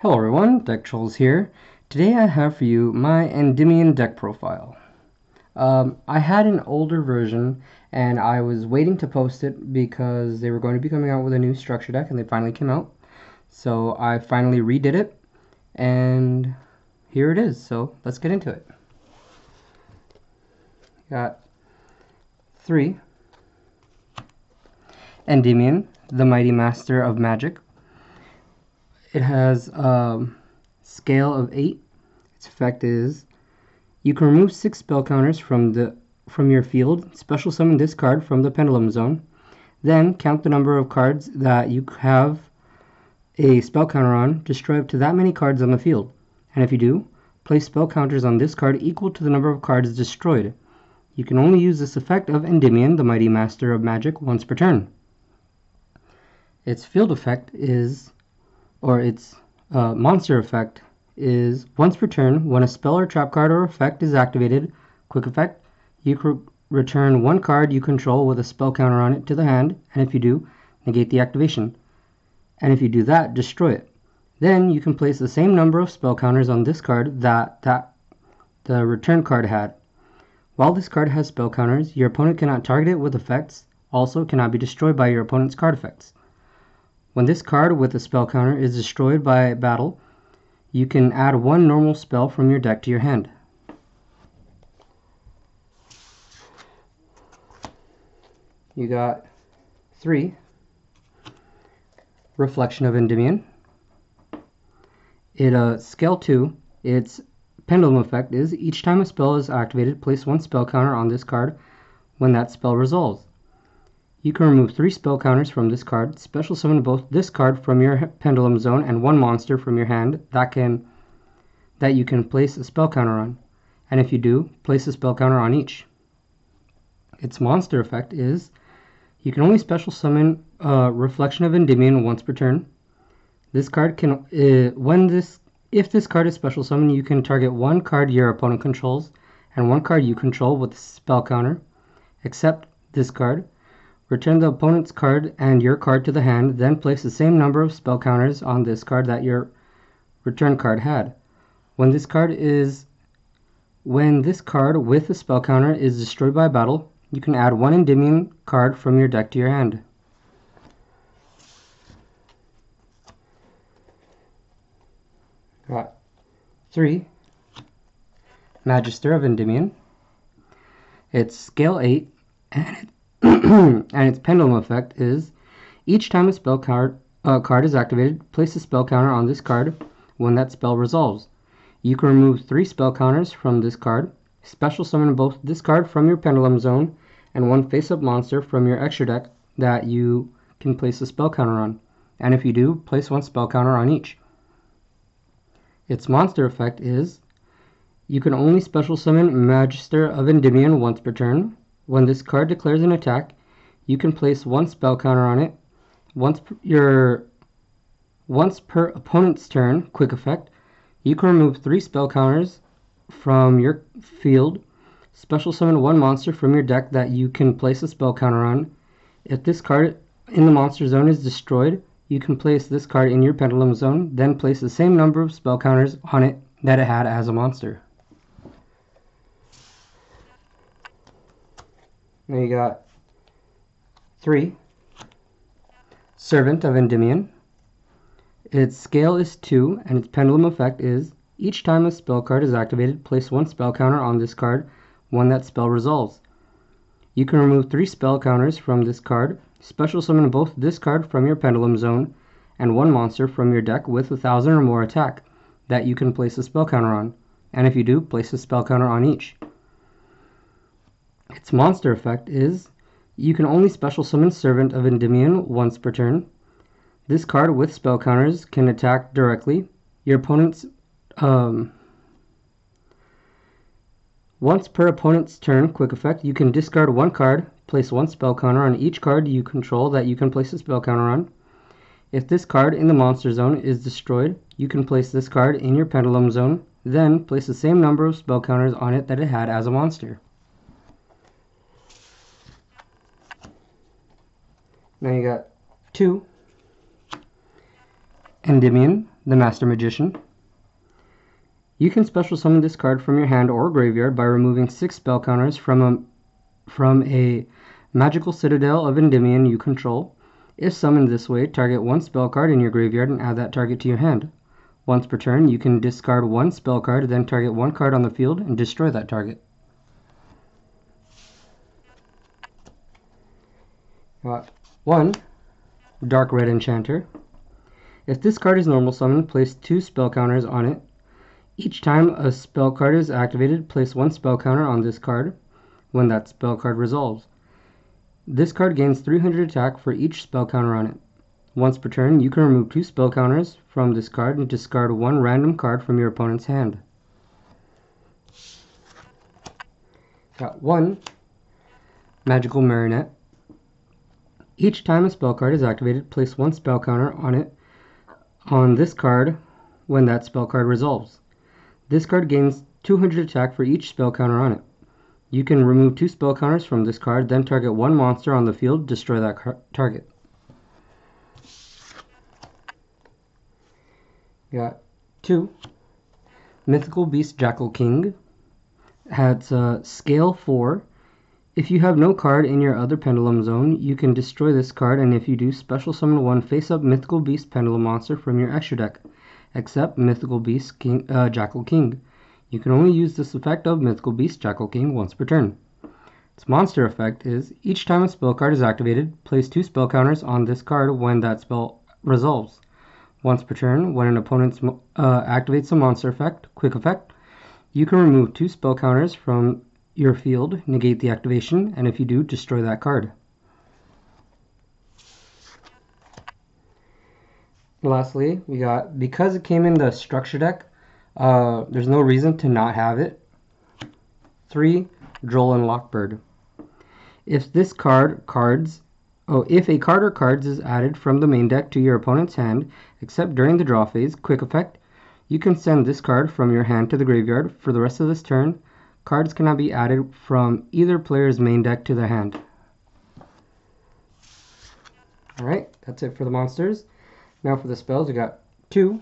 Hello everyone, DeckTrolls here. Today I have for you my Endymion deck profile. I had an older version and I was waiting to post it because they were going to be coming out with a new structure deck and they finally came out. So I finally redid it and here it is. So let's get into it. Got 3. Endymion, the Mighty Master of Magic. It has scale of 8. Its effect is you can remove 6 spell counters from your field, special summon this card from the Pendulum Zone, then count the number of cards that you have a spell counter on, destroy up to that many cards on the field. And if you do, place spell counters on this card equal to the number of cards destroyed. You can only use this effect of Endymion, the Mighty Master of Magic, once per turn. Its field effect is, or its monster effect is once per turn, when a spell or trap card or effect is activated, quick effect, you can return one card you control with a spell counter on it to the hand, and if you do, negate the activation. And if you do that, destroy it. Then you can place the same number of spell counters on this card that the return card had. While this card has spell counters, your opponent cannot target it with effects, also cannot be destroyed by your opponent's card effects. When this card with a spell counter is destroyed by battle, you can add one normal spell from your deck to your hand. You got 3. Reflection of Endymion. It scale 2. Its pendulum effect is each time a spell is activated, place one spell counter on this card when that spell resolves. You can remove 3 spell counters from this card, special summon both this card from your Pendulum Zone and one monster from your hand that you can place a spell counter on. And if you do, place a spell counter on each. Its monster effect is you can only special summon Reflection of Endymion once per turn. This card can, if this card is special summoned, you can target one card your opponent controls and one card you control with a spell counter, except this card. Return the opponent's card and your card to the hand, then place the same number of spell counters on this card that your return card had. When this card with a spell counter is destroyed by battle, you can add one Endymion card from your deck to your hand. Got 3. Magister of Endymion. It's scale 8 and and its pendulum effect is each time a spell card is activated, place a spell counter on this card when that spell resolves. You can remove 3 spell counters from this card, special summon both this card from your Pendulum Zone and one face-up monster from your extra deck that you can place a spell counter on. And if you do, place one spell counter on each. Its monster effect is you can only special summon Magister of Endymion once per turn. When this card declares an attack, you can place one spell counter on it. Once per opponent's turn, quick effect, you can remove 3 spell counters from your field, special summon one monster from your deck that you can place a spell counter on. If this card in the monster zone is destroyed, you can place this card in your Pendulum Zone, then place the same number of spell counters on it that it had as a monster. Now you got 3. Servant of Endymion. Its scale is 2, and its pendulum effect is each time a spell card is activated, place one spell counter on this card when that spell resolves. You can remove 3 spell counters from this card, special summon both this card from your Pendulum Zone and one monster from your deck with 1,000 or more attack that you can place a spell counter on. And if you do, place a spell counter on each. Its monster effect is you can only special summon Servant of Endymion once per turn. This card with spell counters can attack directly. Your opponent's once per opponent's turn, quick effect, you can discard one card, place one spell counter on each card you control that you can place a spell counter on. If this card in the monster zone is destroyed, you can place this card in your Pendulum Zone, then place the same number of spell counters on it that it had as a monster. Now you got 2. Endymion, the Master Magician. You can special summon this card from your hand or graveyard by removing 6 spell counters from a magical citadel of Endymion you control. If summoned this way, target 1 spell card in your graveyard and add that target to your hand. Once per turn, you can discard 1 spell card, then target 1 card on the field and destroy that target. Got 1 Dark Red Enchanter. If this card is normal summoned, place 2 spell counters on it. Each time a spell card is activated, place 1 spell counter on this card when that spell card resolves. This card gains 300 attack for each spell counter on it. Once per turn, you can remove 2 spell counters from this card and discard 1 random card from your opponent's hand. Got 1 Magical Marionette. Each time a spell card is activated, place 1 spell counter on this card when that spell card resolves. This card gains 200 attack for each spell counter on it. You can remove 2 spell counters from this card, then target 1 monster on the field, destroy that target. Got 2 Mythical Beast Jackal King. Has scale 4. If you have no card in your other pendulum zone, you can destroy this card, and if you do, special summon 1 face-up Mythical Beast pendulum monster from your extra deck, except Mythical Beast Jackal King. You can only use this effect of Mythical Beast Jackal King once per turn. Its monster effect is, each time a spell card is activated, place 2 spell counters on this card when that spell resolves. Once per turn, when an opponent activates a monster effect, quick effect, you can remove 2 spell counters from your field, negate the activation, and if you do, destroy that card. Lastly, we got, because it came in the structure deck, there's no reason to not have it. 3 Droll and Lockbird. If a card or cards is added from the main deck to your opponent's hand, except during the draw phase, quick effect, you can send this card from your hand to the graveyard. For the rest of this turn, cards cannot be added from either player's main deck to their hand. Alright, that's it for the monsters. Now for the spells, we got 2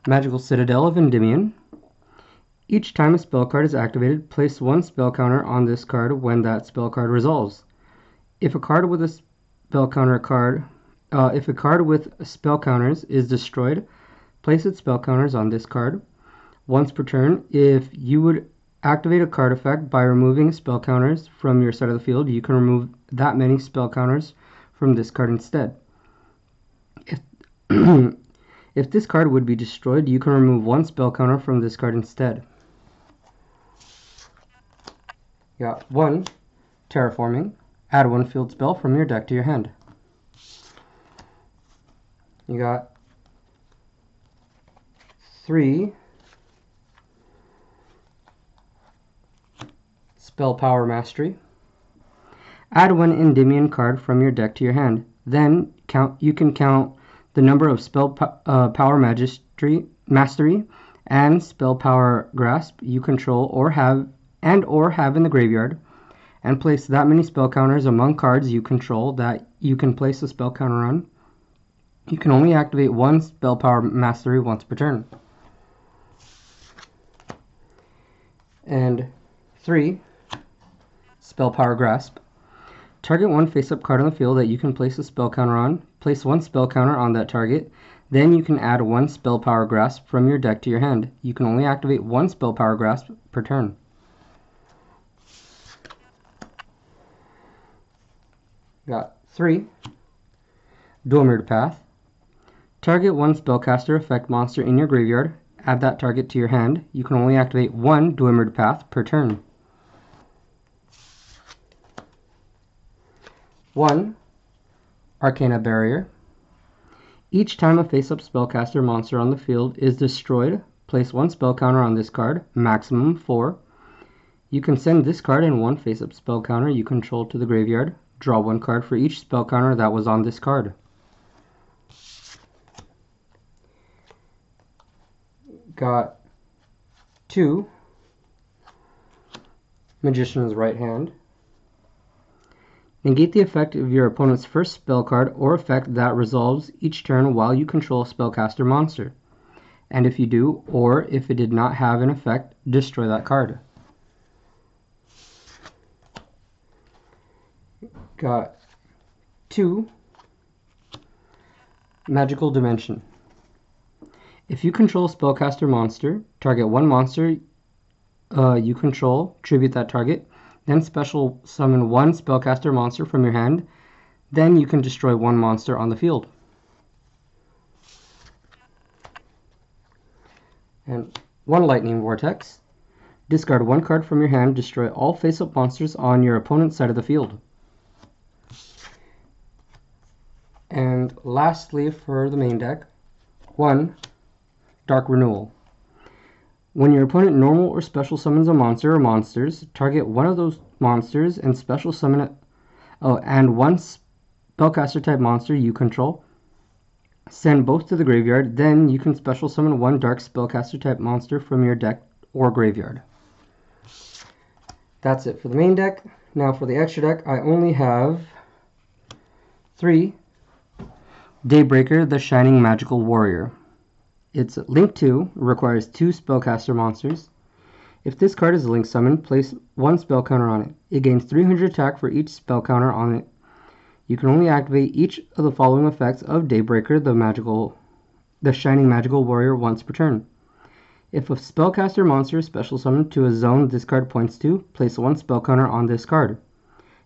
Magical Citadel of Endymion. Each time a spell card is activated, place 1 spell counter on this card when that spell card resolves. If a card with spell counters is destroyed, place its spell counters on this card. Once per turn, if you would activate a card effect by removing spell counters from your side of the field, you can remove that many spell counters from this card instead. If this card would be destroyed, you can remove 1 spell counter from this card instead. You got 1 Terraforming. Add 1 field spell from your deck to your hand. You got 3 Spell Power Mastery. Add 1 Endymion card from your deck to your hand. Then you can count the number of Spell Power Mastery and Spell Power Grasp you control or have in the graveyard, and place that many spell counters among cards you control that you can place a spell counter on. You can only activate 1 Spell Power Mastery once per turn. And 3 Spell Power Grasp. Target 1 face-up card on the field that you can place a spell counter on. Place 1 spell counter on that target. Then you can add 1 Spell Power Grasp from your deck to your hand. You can only activate 1 Spell Power Grasp per turn. Got 3 Dual-Mirrored Path. Target 1 spellcaster effect monster in your graveyard. Add that target to your hand. You can only activate 1 Dual-Mirrored Path per turn. 1 Arcana Barrier. Each time a face-up spellcaster monster on the field is destroyed, place 1 spell counter on this card, maximum 4. You can send this card and 1 face-up spell counter you control to the graveyard. Draw 1 card for each spell counter that was on this card. Got 2 Magician's Right Hand. Negate the effect of your opponent's first spell card or effect that resolves each turn while you control a spellcaster monster. And if you do, or if it did not have an effect, destroy that card. Got 2 Magical Dimension. If you control a spellcaster monster, target one monster you control, tribute that target, then special summon one spellcaster monster from your hand, then you can destroy one monster on the field. And 1 Lightning Vortex. Discard 1 card from your hand, destroy all face-up monsters on your opponent's side of the field. And lastly, for the main deck, 1 Dark Renewal. When your opponent normal or special summons a monster or monsters, target one of those monsters and special summon it. Oh, and one spellcaster type monster you control. Send both to the graveyard, then you can special summon one dark spellcaster type monster from your deck or graveyard. That's it for the main deck. Now for the extra deck, I only have 3 Daybreaker, the Shining Magical Warrior. It's linked to, requires 2 spellcaster monsters. If this card is a link summon, place 1 spell counter on it. It gains 300 attack for each spell counter on it. You can only activate each of the following effects of Daybreaker, the Shining Magical Warrior, once per turn. If a spellcaster monster is special summoned to a zone this card points to, place 1 spell counter on this card.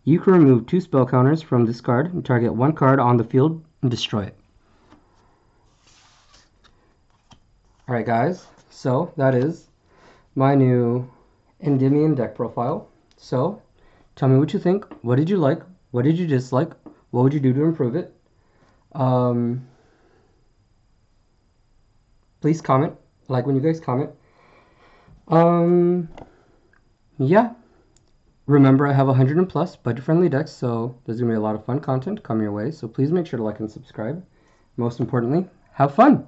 You can remove 2 spell counters from this card and target 1 card on the field and destroy it. Alright guys, so that is my new Endymion deck profile. So, tell me what you think. What did you like? What did you dislike? What would you do to improve it? Please comment. I like when you guys comment. Yeah. Remember, I have 100 and plus budget-friendly decks, so there's going to be a lot of fun content coming your way. So please make sure to like and subscribe. Most importantly, have fun!